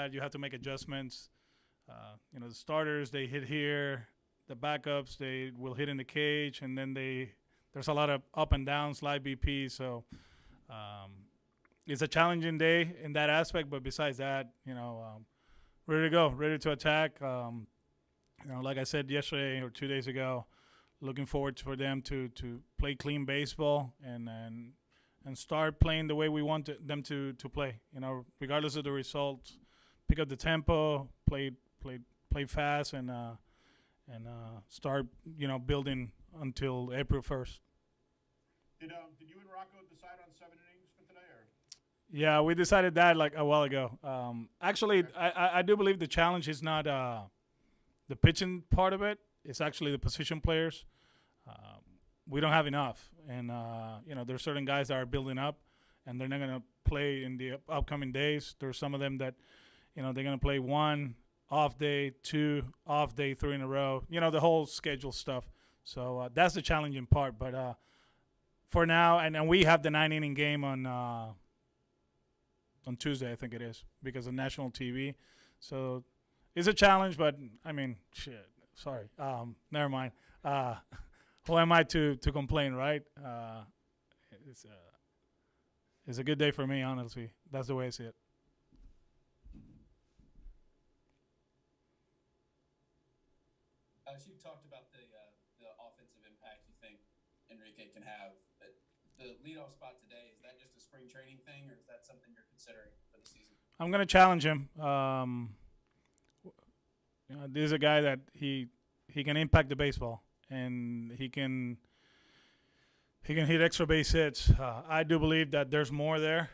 that, you have to make adjustments. The starters, they hit here. The backups, they will hit in the cage, and then there's a lot of up and down slide BP. So it's a challenging day in that aspect. But besides that, ready to go, ready to attack. Like I said yesterday or 2 days ago, looking forward for them to play clean baseball and start playing the way we want them to play. Regardless of the results, pick up the tempo, play fast, and start building until April 1st. Did you and Rocco decide on 7 innings for today, or? Yeah, we decided that like a while ago. Actually, I do believe the challenge is not the pitching part of it. It's actually the position players. We don't have enough, and there's certain guys that are building up, and they're not going to play in the upcoming days. There's some of them that, they're going to play 1 off day, 2 off day, 3 in a row. The whole schedule stuff. So that's the challenging part. But for now, and we have the 9-inning game on Tuesday, I think it is, because of national TV. So it's a challenge, but I mean, shit. Sorry. Never mind. Who am I to complain, right? It's a good day for me, honestly. That's the way I see it. As you talked about the offensive impact you think Enrique can have, the leadoff spot today, is that just a spring training thing, or is that something you're considering for the season? I'm going to challenge him. This is a guy that he can impact the baseball, and he can hit extra base hits. I do believe that there's more there.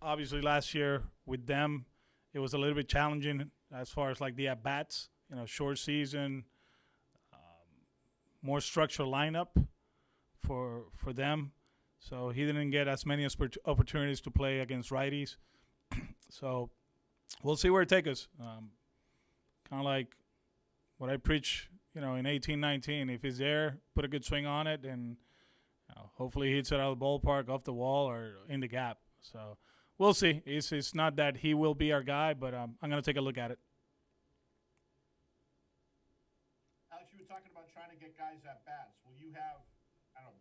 Obviously, last year with them, it was a little bit challenging as far as like the at bats. Short season, more structured lineup for them. So he didn't get as many opportunities to play against righties. So we'll see where it takes us. Kind of like what I preach, in 18-19. If he's there, put a good swing on it, and hopefully he hits it out of the ballpark, off the wall, or in the gap. So we'll see. It's not that he will be our guy, but I'm going to take a look at it. Alex, you were talking about trying to get guys at bats. Will you have,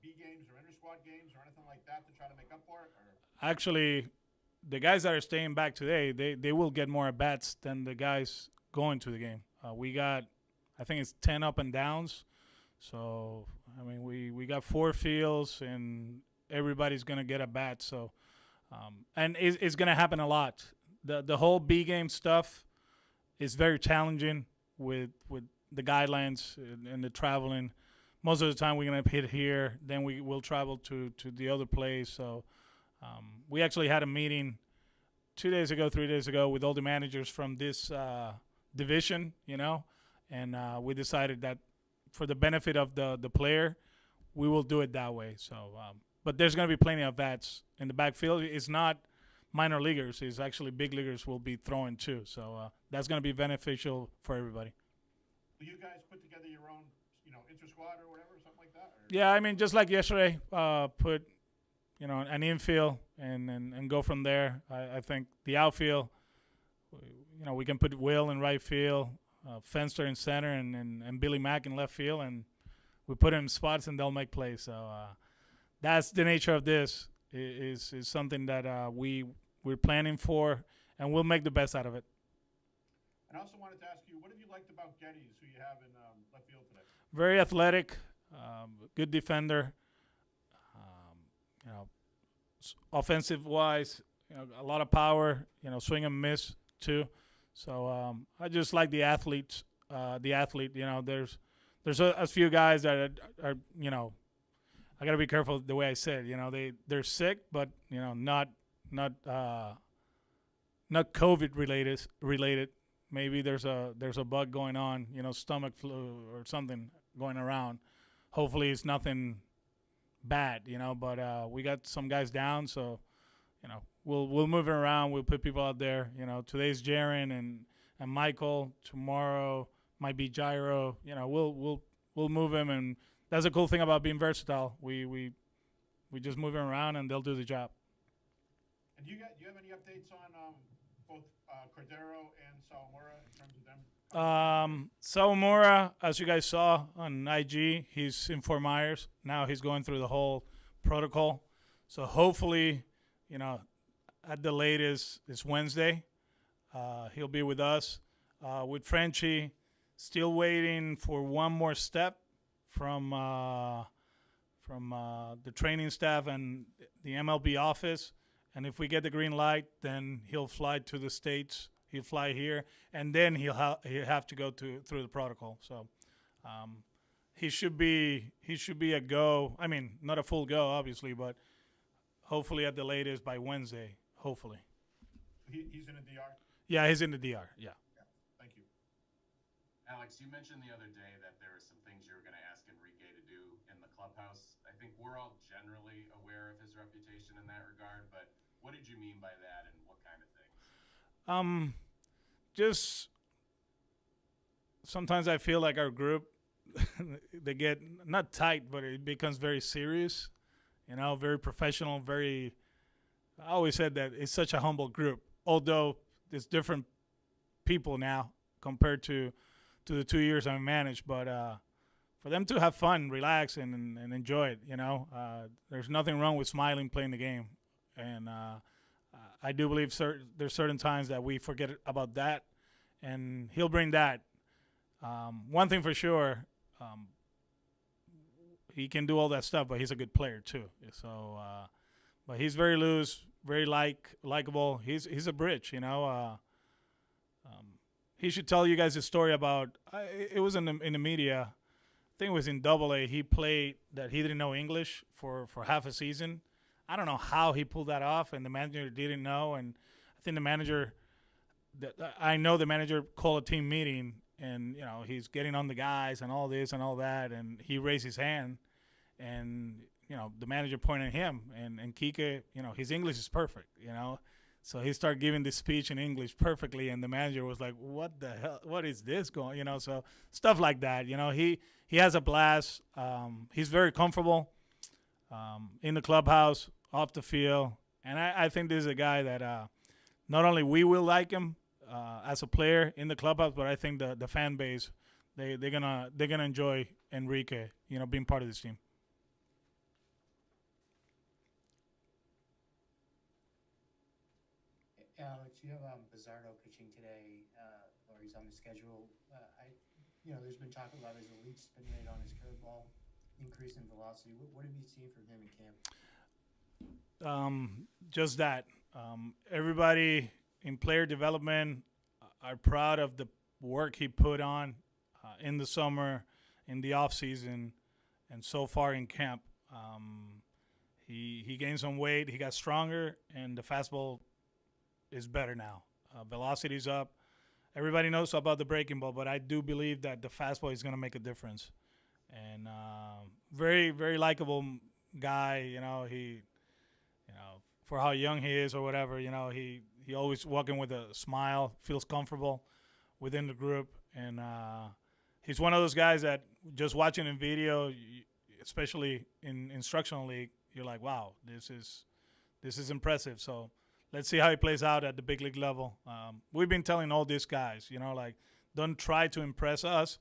B games or inter-squad games or anything like that to try to make up for it? Or? Actually, the guys that are staying back today, they will get more at bats than the guys going to the game. We got, I think it's 10 up and downs. So, I mean, we got 4 fields, and everybody's going to get a bat. So, and it's going to happen a lot. The whole B game stuff is very challenging with the guidelines and the traveling. Most of the time we're going to hit here, then we will travel to the other place. So we actually had a meeting 3 days ago with all the managers from this division, and we decided that for the benefit of the player, we will do it that way. So, but there's going to be plenty of bats in the backfield. It's not minor leaguers. It's actually big leaguers will be throwing too. So that's going to be beneficial for everybody. Will you guys put together your own, inter-squad or whatever, something like that? Or? Yeah, I mean, just like yesterday, put, an infield and go from there. I think the outfield, we can put Will in right field, Fenster in center, and Billy Mack in left field, and we put them in spots and they'll make plays. So that's the nature of this. Is something that we're planning for, and we'll make the best out of it. And I also wanted to ask you, what have you liked about Geddes, who you have in left field today? Very athletic, good defender. Offensive wise, a lot of power. Swing and miss too. So I just like the athlete. There's a few guys that are I gotta be careful the way I say it. They're sick, but not COVID related. Maybe there's a bug going on, stomach flu or something going around. Hopefully it's nothing bad, but we got some guys down, so we'll move it around. We'll put people out there. Today's Jaron and Michael. Tomorrow might be Gyro. We'll move him, and that's a cool thing about being versatile. We just move him around, and they'll do the job. And do you have any updates on both Cordero Sawamura in terms of them? Sawamura, as you guys saw on IG, he's in Fort Myers. Now he's going through the whole protocol. So hopefully, at the latest, it's Wednesday. He'll be with us. With Frenchie, still waiting for one more step from the training staff and the MLB office. And if we get the green light, then he'll fly to the States. He'll fly here, and then he'll have to go through the protocol. So he should be a go. I mean, not a full go, obviously, but hopefully at the latest by Wednesday. Hopefully. He's in the DR? Yeah, he's in the DR. Yeah. Thank you. Alex, you mentioned the other day that there were some things you were going to ask Enrique to do in the clubhouse. I think we're all generally aware of his reputation in that regard, but what did you mean by that, and what kind of things? Just sometimes I feel like our group, they get not tight, but it becomes very serious, very professional, I always said that it's such a humble group, although there's different people now compared to the 2 years I managed, but for them to have fun, relax, and enjoy it, there's nothing wrong with smiling, playing the game, and I do believe there's certain times that we forget about that, and he'll bring that. One thing for sure, he can do all that stuff, but he's a good player too. So, but he's very loose, very likable. He's a bridge, he should tell you guys a story about. It was in the media. I think it was in AA. He played that he didn't know English for half a season. I don't know how he pulled that off, and the manager didn't know. And I think the manager called a team meeting, and he's getting on the guys and all this and all that, and he raised his hand, and the manager pointed at him, and Kike, his English is perfect, So he started giving this speech in English perfectly, and the manager was like, "What the hell? What is this going?" So stuff like that. He has a blast. He's very comfortable in the clubhouse, off the field, and I think this is a guy that not only we will like him as a player in the clubhouse, but I think the fan base they're gonna enjoy Enrique, being part of this team. Alex, you have Bizarro pitching today, or he's on the schedule. There's been talk about his elite spin rate on his curveball, increase in velocity. What have you seen from him in camp? Just that. Everybody in player development are proud of the work he put on in the summer, in the off season, and so far in camp. He gained some weight. He got stronger, and the fastball is better now. Velocity's up. Everybody knows about the breaking ball, but I do believe that the fastball is going to make a difference. And very, very likable guy. He, for how young he is or whatever, he always walking with a smile, feels comfortable within the group, and he's one of those guys that just watching in video, especially in instructional league, you're like, wow, this is impressive. So let's see how he plays out at the big league level. We've been telling all these guys, don't try to impress us,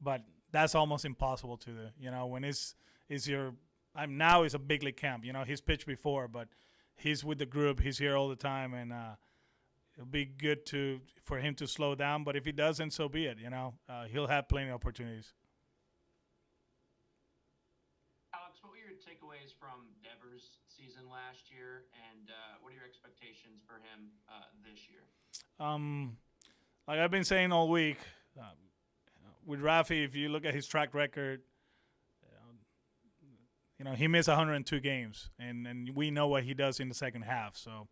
but that's almost impossible to do. When now it's a big league camp. He's pitched before, but he's with the group. He's here all the time, and it'll be good for him to slow down. But if he doesn't, so be it. He'll have plenty of opportunities. Alex, what were your takeaways from Devers' season last year, and what are your expectations for him this year? Like I've been saying all week, with Rafi, if you look at his track record, he missed 102 games, and we know what he does in the second half. So,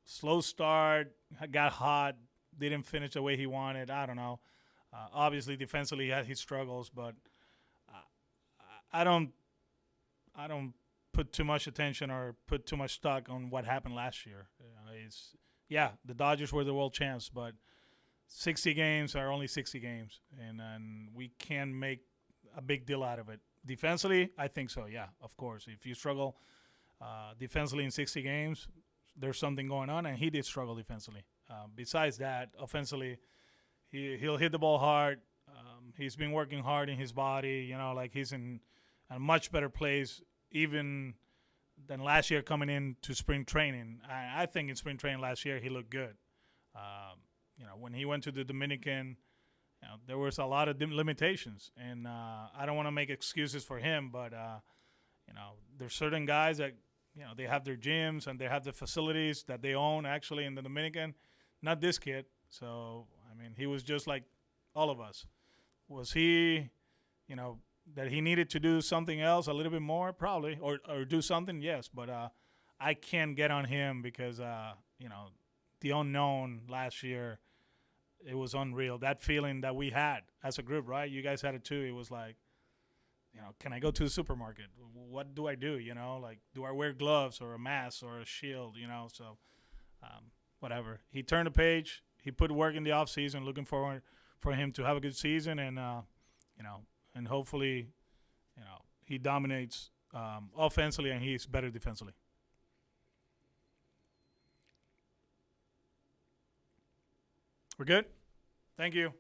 slow start, got hot, didn't finish the way he wanted. I don't know. Obviously, defensively, he had his struggles, but I don't put too much attention or put too much stock on what happened last year. The Dodgers were the world champs, but 60 games are only 60 games, and we can make a big deal out of it. Defensively, I think so, yeah, of course. If you struggle defensively in 60 games, there's something going on, and he did struggle defensively. Besides that, offensively, he'll hit the ball hard. He's been working hard in his body. Like he's in a much better place even than last year coming into spring training. I think in spring training last year he looked good. When he went to the Dominican, there was a lot of limitations, and I don't want to make excuses for him, but there's certain guys that they have their gyms and they have the facilities that they own actually in the Dominican. Not this kid. So I mean, he was just like all of us. Was he, that he needed to do something else a little bit more? Probably, or do something, yes. But I can't get on him because the unknown last year, it was unreal. That feeling that we had as a group, right? You guys had it too. It was like, can I go to the supermarket? What do I do? Like, do I wear gloves or a mask or a shield? So whatever. He turned the page. He put work in the off season. Looking forward for him to have a good season, and and hopefully, he dominates offensively and he's better defensively. We're good? Thank you.